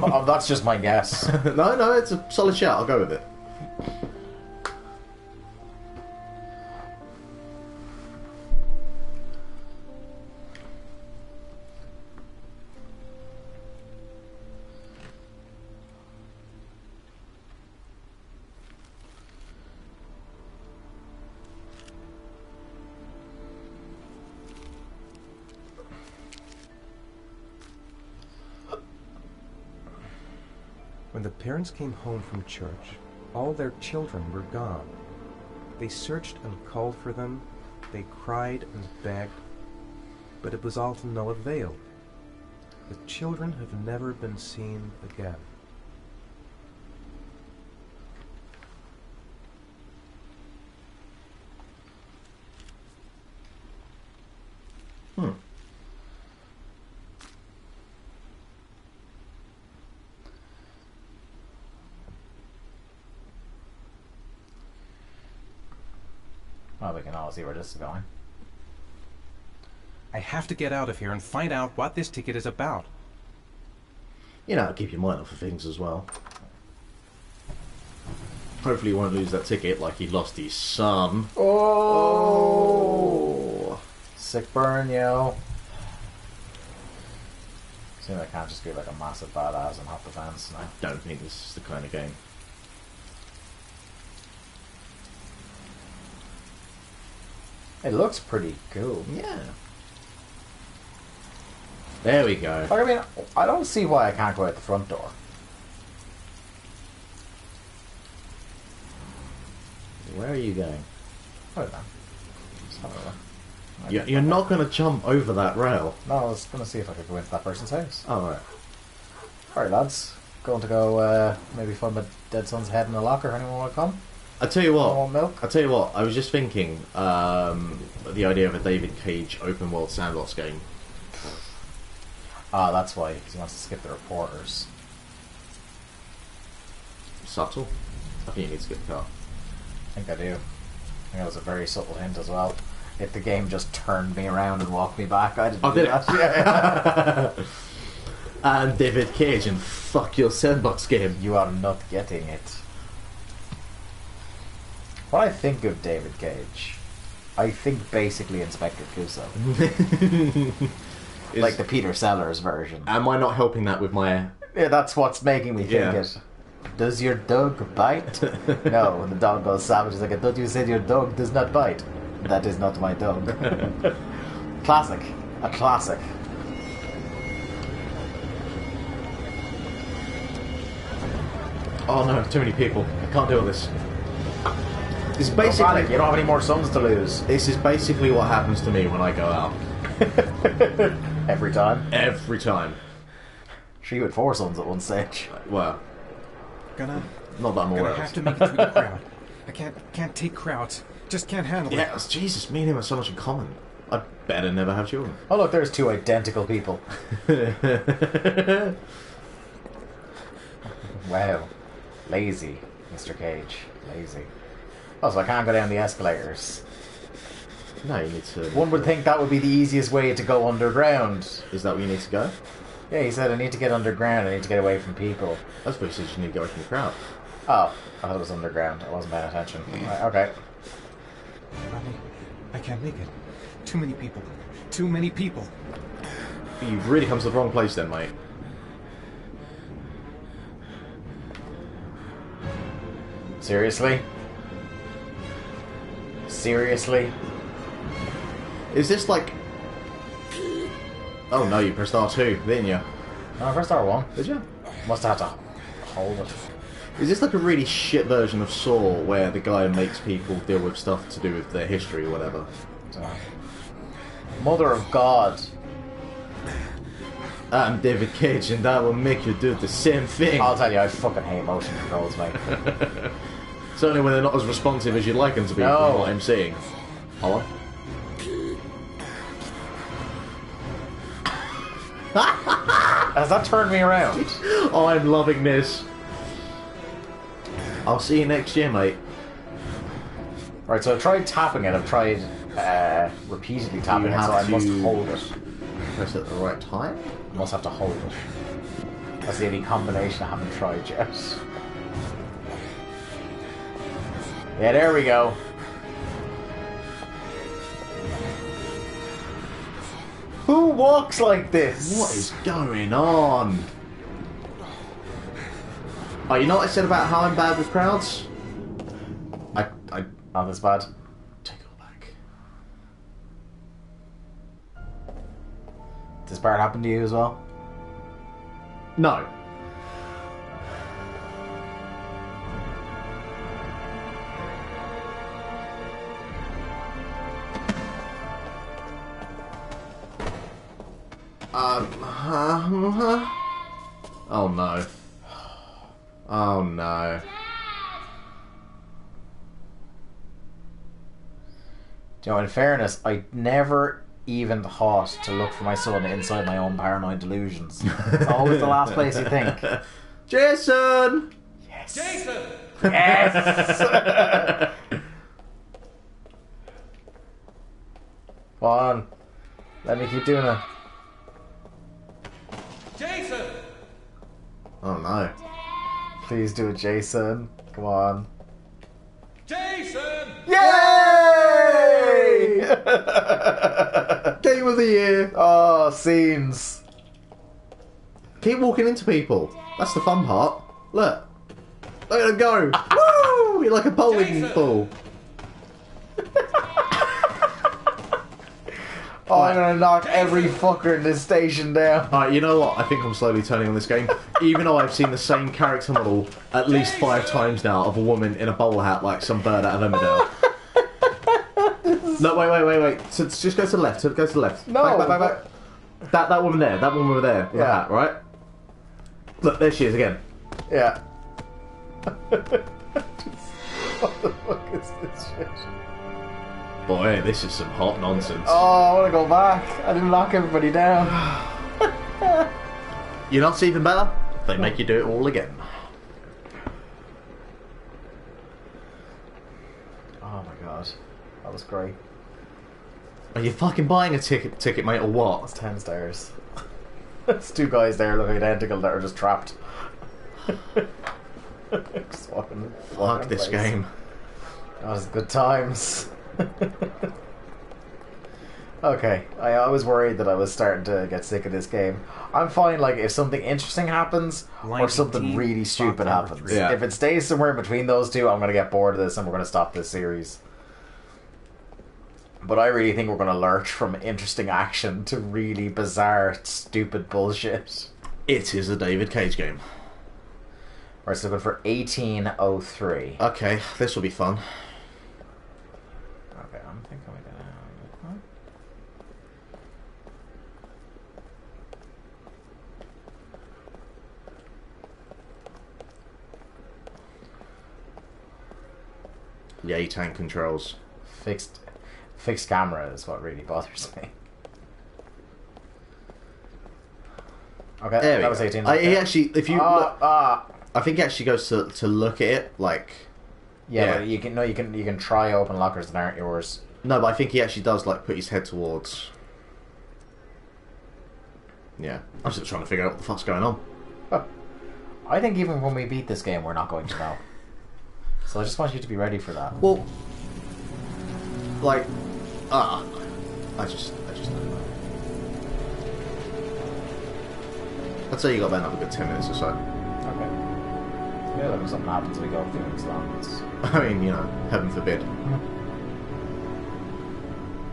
Speaker 1: Oh, that's just my guess.
Speaker 2: No, it's a solid shout. I'll go with it.
Speaker 5: When the parents came home from church, all their children were gone. They searched and called for them, they cried and begged, but it was all to no avail. The children have never been seen again.
Speaker 1: Well, we can all see where this is going.
Speaker 5: I have to get out of here and find out what this ticket is about.
Speaker 2: You know, keep your mind off of things as well. Hopefully you won't lose that ticket like he lost his son.
Speaker 1: Oh! Sick burn, yo. Seems I can't just be like a massive badass and hop the fence now.
Speaker 2: I don't think this is the kind of game.
Speaker 1: It looks pretty cool.
Speaker 2: Yeah. There we go.
Speaker 1: Like, I mean, I don't see why I can't go out the front door.
Speaker 2: Where are you going?
Speaker 1: I don't know. Just have a look.
Speaker 2: You're not going to jump over that rail.
Speaker 1: No, I was going to see if I could go into that person's house.
Speaker 2: Oh, right.
Speaker 1: Alright, lads. Going to go maybe find my dead son's head in the locker. Anyone want to come?
Speaker 2: I tell you what.
Speaker 1: Want milk?
Speaker 2: I tell you what. I was just thinking the idea of a David Cage open world sandbox game.
Speaker 1: Ah, that's why, because he wants to skip the reporters.
Speaker 2: Subtle. I think you need to skip the car.
Speaker 1: I think I do. I think that was a very subtle hint as well. If the game just turned me around and walked me back, I didn't do
Speaker 2: did
Speaker 1: that.
Speaker 2: it?
Speaker 1: Yeah.
Speaker 2: And David Cage and fuck your sandbox game.
Speaker 1: You are not getting it. When I think of David Cage, I think basically Inspector Clouseau. Like the Peter Sellers version.
Speaker 2: Am I not helping that with my...
Speaker 1: Yeah, that's what's making me think it. Does your dog bite? No, when the dog goes savage, it's like, I thought you said your dog does not bite. That is not my dog. Classic. A classic.
Speaker 2: Oh no, too many people. I can't do all this. This is
Speaker 1: Don't
Speaker 2: basically...
Speaker 1: panic, you don't have any more sons to lose.
Speaker 2: This is basically what happens to me when I go out.
Speaker 1: Every time?
Speaker 2: Every time.
Speaker 1: She had 4 sons at one stage.
Speaker 2: Well,
Speaker 10: Gonna
Speaker 2: not that I'm aware of.
Speaker 10: have to make it through the crowd. I can't take crowds. Just can't handle it.
Speaker 2: Yeah, Jesus, me and him have so much in common. I'd better never have children.
Speaker 1: Oh look, there's 2 identical people. Wow. Lazy, Mr. Cage. Lazy. Oh, so I can't go down the escalators.
Speaker 2: No, you need to...
Speaker 1: One would think that would be the easiest way to go underground.
Speaker 2: Is that where you need to go?
Speaker 1: Yeah, he said I need to get underground, I need to get away from people.
Speaker 2: That's what he says, you need to get away from the crowd.
Speaker 1: Oh, I thought it was underground. I wasn't paying attention. Right, okay.
Speaker 10: I can't make it. Too many people. Too many people.
Speaker 2: You've really come to the wrong place then, mate.
Speaker 1: Seriously? Seriously?
Speaker 2: Is this like... Oh no, you pressed R2, didn't you?
Speaker 1: No, I pressed R1.
Speaker 2: Did you?
Speaker 1: Must have had to hold it.
Speaker 2: Is this like a really shit version of Saw where the guy makes people deal with stuff to do with their history or whatever?
Speaker 1: Mother of God.
Speaker 2: I'm David Cage and that will make you do the same thing.
Speaker 1: I'll tell you, I fucking hate motion controls, mate.
Speaker 2: Certainly when they're not as responsive as you'd like them to be
Speaker 1: No.
Speaker 2: from what I'm seeing. Hold on.
Speaker 1: Has that turned me around?
Speaker 2: Oh, I'm loving this. I'll see you next year, mate.
Speaker 1: Right, so I've tried tapping it. I've tried repeatedly tapping it, so I must hold it.
Speaker 2: Press it at the right time?
Speaker 1: I must have to hold it. That's the only combination I haven't tried yet. Yeah, there we go. Who walks like this?
Speaker 2: What is going on? Oh, you know what I said about how I'm bad with crowds?
Speaker 1: Not this bad.
Speaker 2: Take it all back.
Speaker 1: Does this part happen to you as well?
Speaker 2: No. Oh no. Oh no.
Speaker 1: Do you know, in fairness, I never even thought to look for my son inside my own paranoid delusions. It's always the last place you think.
Speaker 2: Jason!
Speaker 1: Yes.
Speaker 6: Jason!
Speaker 1: Yes! Come on. Let me keep doing it.
Speaker 6: Jason!
Speaker 2: Oh no.
Speaker 1: Please do it, Jason. Come on.
Speaker 6: Jason!
Speaker 1: Yay!
Speaker 2: Game of the year.
Speaker 1: Oh, scenes.
Speaker 2: Keep walking into people. That's the fun part. Look. Look at him go. Woo! You're like a bowling ball.
Speaker 1: Oh, I'm gonna knock every fucker in this station down.
Speaker 2: Alright, you know what? I think I'm slowly turning on this game. Even though I've seen the same character model at least 5 times now of a woman in a bowler hat like some bird out of Emmerdale. No, wait. So just go to the left. Go to the left.
Speaker 1: No.
Speaker 2: Back. That woman there. That woman over there with the hat, right? Look, there she is again.
Speaker 1: Yeah. What the fuck is this shit?
Speaker 2: Boy, this is some hot nonsense.
Speaker 1: Oh, I want to go back. I didn't knock everybody down.
Speaker 2: You know what's even better? They make you do it all again.
Speaker 1: Oh my god. That was great.
Speaker 2: Are you fucking buying a ticket, mate, or what?
Speaker 1: That's 10 stars. There's 2 guys there looking identical that are just trapped. Just walking
Speaker 2: Fuck this game.
Speaker 1: That was good times. Okay, I was worried that I was starting to get sick of this game. I'm fine, like, if something interesting happens or something really stupid happens.
Speaker 2: Yeah.
Speaker 1: If it stays somewhere in between those two, I'm going to get bored of this and we're going to stop this series. But I really think we're going to lurch from interesting action to really bizarre, stupid bullshit.
Speaker 2: It is a David Cage game.
Speaker 1: Right, so looking for 1803.
Speaker 2: Okay, this will be fun.
Speaker 1: Okay, I'm thinking we're gonna...
Speaker 2: Yay, tank controls.
Speaker 1: Fixed camera is what really bothers me. Okay,
Speaker 2: There we
Speaker 1: that was
Speaker 2: go.
Speaker 1: 18.
Speaker 2: He actually, if you look,
Speaker 1: I
Speaker 2: think he actually goes to look at it like.
Speaker 1: Yeah, but you can try open lockers that aren't yours.
Speaker 2: No, but I think he actually does like put his head towards. Yeah, I'm just trying to figure out what the fuck's going on.
Speaker 1: I think even when we beat this game, we're not going to know. So I just want you to be ready for that.
Speaker 2: Well, like, I just don't know. I'd say you got about another good 10 minutes or so.
Speaker 1: Okay. Yeah, look, if something happens, we go a few minutes long. It's...
Speaker 2: I mean, you know, heaven forbid.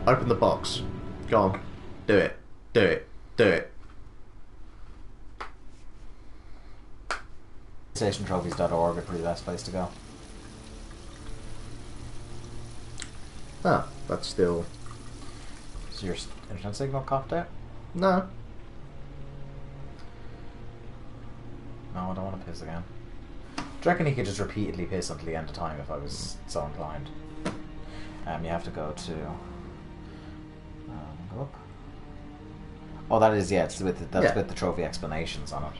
Speaker 2: Open the box. Go on. Do it. Do it. Do it.
Speaker 1: PlayStationTrophies.org would be the best place to go.
Speaker 2: Ah, that's still...
Speaker 1: Is your internet signal copped out?
Speaker 2: No.
Speaker 1: No, I don't want to piss again. Do you reckon he could just repeatedly piss until the end of time if I was so inclined? You have to go to... go up. Oh, that is, yeah. It's with
Speaker 2: Yeah.
Speaker 1: with the trophy explanations on it.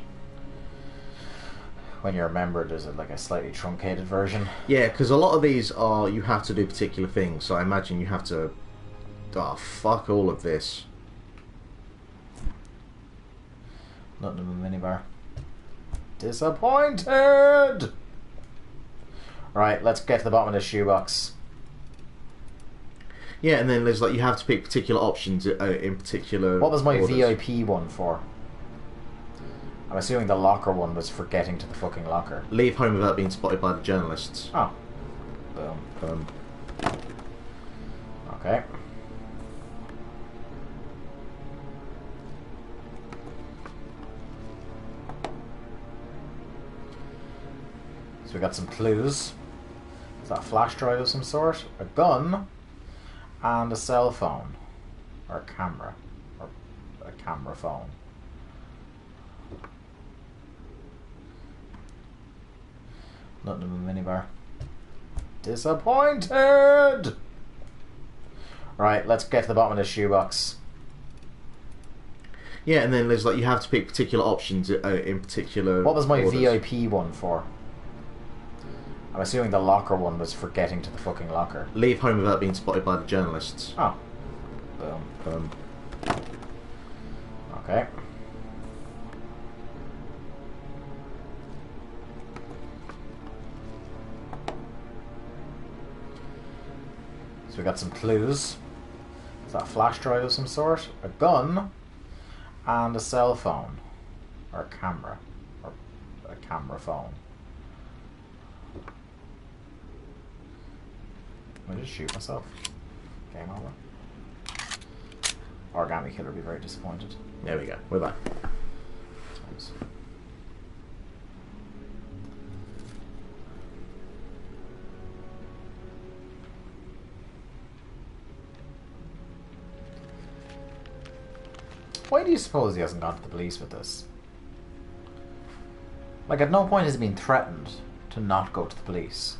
Speaker 1: When you're a member, there's like a slightly truncated version.
Speaker 2: Yeah, because a lot of these are you have to do particular things. So I imagine you have to. Oh, fuck all of this.
Speaker 1: Nothing in the minibar. Disappointed! Right, let's get to the bottom of this shoebox.
Speaker 2: Yeah, and then there's like you have to pick particular options in particular.
Speaker 1: What was my
Speaker 2: orders.
Speaker 1: VIP one for? I'm assuming the locker one was for getting to the fucking locker.
Speaker 2: Leave home without being spotted by the journalists.
Speaker 1: Oh. Boom. Okay. So we got some clues. Is that a flash drive of some sort? A gun? And a cell phone. Or a camera. Or a camera phone. Nothing in the minibar. Disappointed! Right, let's get to the bottom of this shoebox.
Speaker 2: Yeah, and then there's like you have to pick particular options in particular.
Speaker 1: What was my
Speaker 2: orders.
Speaker 1: VIP one for? I'm assuming the locker one was for getting to the fucking locker.
Speaker 2: Leave home without being spotted by the journalists.
Speaker 1: Oh. Boom. Okay. So we got some clues. Is that a flash drive of some sort? A gun? And a cell phone. Or a camera. Or a camera phone. I just shoot myself. Game over. Origami Killer would be very disappointed.
Speaker 2: There we go. We're back.
Speaker 1: Times. Why do you suppose he hasn't gone to the police with this? Like, at no point has he been threatened to not go to the police.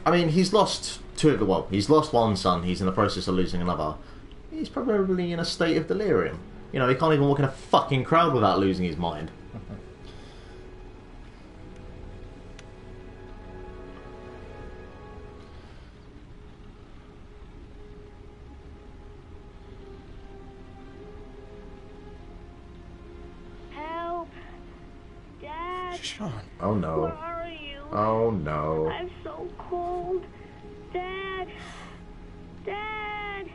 Speaker 2: I mean, he's lost he's lost one son, he's in the process of losing another. He's probably in a state of delirium. You know, he can't even walk in a fucking crowd without losing his mind.
Speaker 12: Help! Dad!
Speaker 3: Sean.
Speaker 2: Oh no.
Speaker 12: Where are you?
Speaker 2: Oh no.
Speaker 12: I'm so cold. Dad! Dad!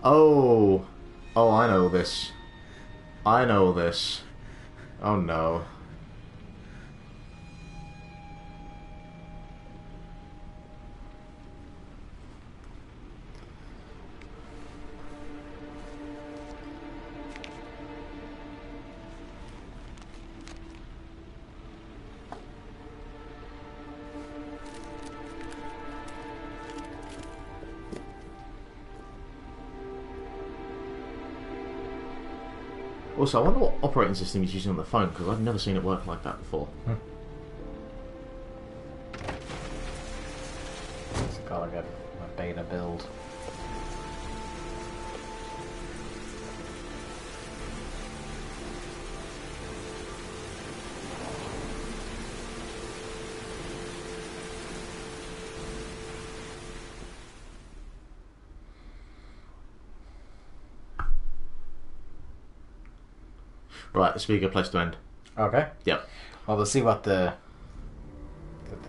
Speaker 2: Oh. Oh, I know this. I know this. Oh no. Also, I wonder what operating system he's using on the phone, because I've never seen it work like that before.
Speaker 1: It's got like a beta build.
Speaker 2: Right, this would be a good place to end.
Speaker 1: Okay.
Speaker 2: Yep.
Speaker 1: Well, we'll see what the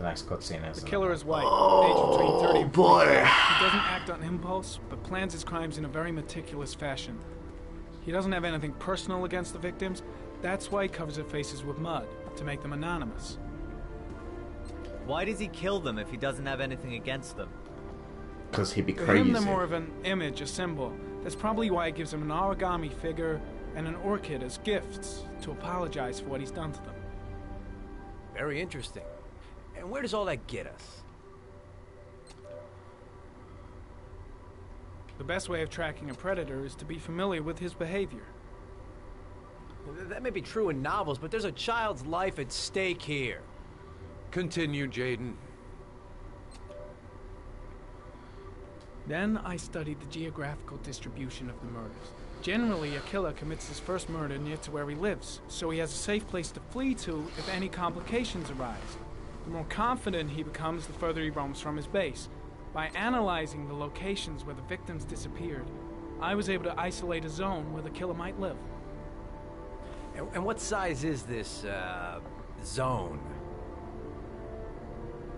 Speaker 1: next cutscene is.
Speaker 3: The killer is white,
Speaker 2: Oh,
Speaker 3: aged between 30 and
Speaker 2: boy.
Speaker 3: 45. He doesn't act on impulse, but plans his crimes in a very meticulous fashion. He doesn't have anything personal against the victims. That's why he covers their faces with mud, to make them anonymous.
Speaker 4: Why does he kill them if he doesn't have anything against them?
Speaker 2: Because he'd be
Speaker 3: To
Speaker 2: crazy.
Speaker 3: him, they're more of an image, a symbol. That's probably why he gives them an origami figure and an orchid as gifts to apologize for what he's done to them.
Speaker 6: Very interesting. And where does all that get us?
Speaker 3: The best way of tracking a predator is to be familiar with his behavior.
Speaker 6: That may be true in novels, but there's a child's life at stake here. Continue, Jaden.
Speaker 3: Then I studied the geographical distribution of the murders. Generally, a killer commits his first murder near to where he lives, so he has a safe place to flee to if any complications arise. The more confident he becomes, the further he roams from his base. By analyzing the locations where the victims disappeared, I was able to isolate a zone where the killer might live.
Speaker 6: And what size is this, zone?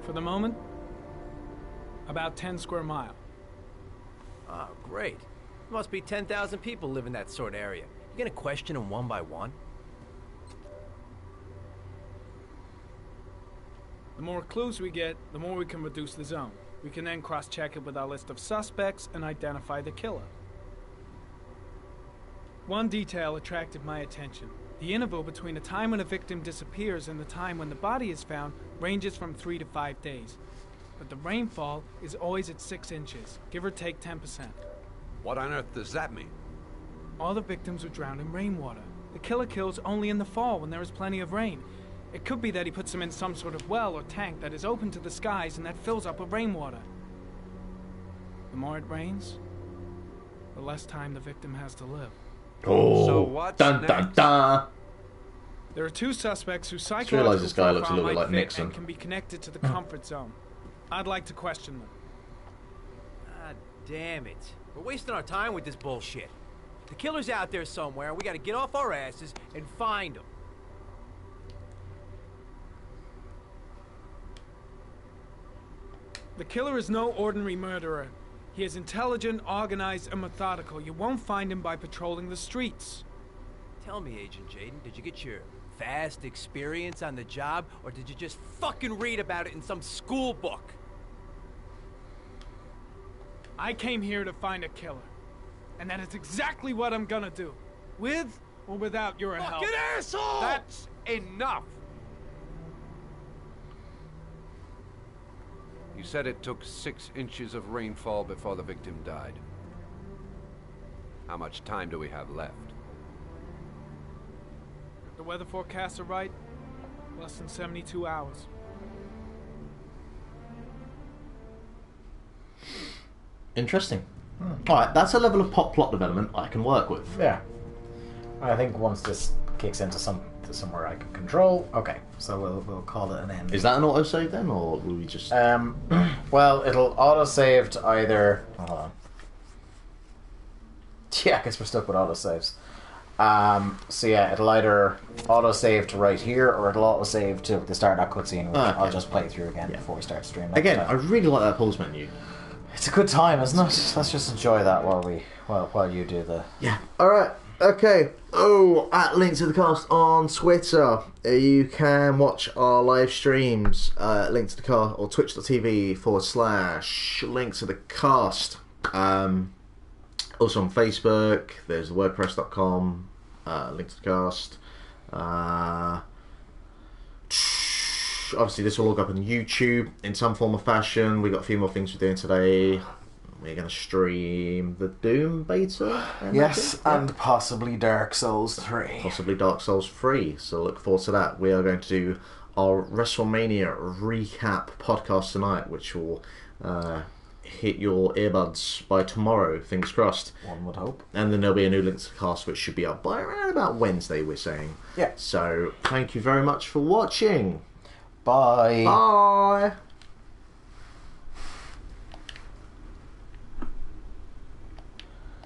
Speaker 3: For the moment, about 10 square miles.
Speaker 6: Oh, great. There must be 10,000 people live in that sort of area. You gonna question them one by one?
Speaker 3: The more clues we get, the more we can reduce the zone. We can then cross-check it with our list of suspects and identify the killer. One detail attracted my attention. The interval between the time when a victim disappears and the time when the body is found ranges from 3 to 5 days. But the rainfall is always at 6 inches, give or take 10%.
Speaker 13: What on earth does that mean?
Speaker 3: All the victims were drowned in rainwater. The killer kills only in the fall when there is plenty of rain. It could be that he puts them in some sort of well or tank that is open to the skies and that fills up with rainwater. The more it rains, the less time the victim has to live.
Speaker 2: Oh,
Speaker 13: so what's
Speaker 2: dun dun dun!
Speaker 3: There are 2 suspects whose
Speaker 2: Just
Speaker 3: psychological
Speaker 2: realised this guy looks a
Speaker 3: profile
Speaker 2: little bit
Speaker 3: might
Speaker 2: like
Speaker 3: fit
Speaker 2: Nixon.
Speaker 3: and can be connected to the comfort zone. I'd like to question them.
Speaker 6: Ah, damn it. We're wasting our time with this bullshit. The killer's out there somewhere, and we gotta get off our asses and find him.
Speaker 3: The killer is no ordinary murderer. He is intelligent, organized, and methodical. You won't find him by patrolling the streets.
Speaker 6: Tell me, Agent Jaden, did you get your vast experience on the job, or did you just fucking read about it in some school book?
Speaker 3: I came here to find a killer. And that is exactly what I'm gonna do. With or without your help.
Speaker 6: Fucking asshole!
Speaker 13: That's enough! You said it took 6 inches of rainfall before the victim died. How much time do we have left?
Speaker 3: If the weather forecasts are right, less than 72 hours.
Speaker 2: Interesting. Alright, that's a level of plot development I can work with.
Speaker 1: Yeah. I think once this kicks into somewhere I can control, okay, so we'll call it an end.
Speaker 2: Is that an autosave then, or will we just...
Speaker 1: well, it'll autosave to either... Hold on. Yeah, I guess we're stuck with autosaves. So yeah, it'll either autosave to right here, or it'll autosave to the start of that cutscene, which I'll just play through again before we start streaming.
Speaker 2: Again, I really like that pause menu.
Speaker 1: It's a good time, isn't it? Let's just enjoy that while you do the...
Speaker 2: Yeah. Alright, okay. Oh, at Link to the Cast on Twitter. You can watch our live streams, Link to the Cast, or twitch.tv/Link to the Cast. Also on Facebook, there's the wordpress.com, Link to the Cast. Obviously, this will all go up on YouTube in some form or fashion. We've got a few more things we're doing today. We're going to stream the Doom beta.
Speaker 1: Yes, and possibly Dark Souls 3.
Speaker 2: Possibly Dark Souls 3, so look forward to that. We are going to do our WrestleMania recap podcast tonight, which will hit your earbuds by tomorrow, fingers crossed.
Speaker 1: One would hope.
Speaker 2: And then there'll be a new Link to the Cast, which should be up by around about Wednesday, we're saying.
Speaker 1: Yeah.
Speaker 2: So, thank you very much for watching.
Speaker 1: Bye.
Speaker 2: Bye.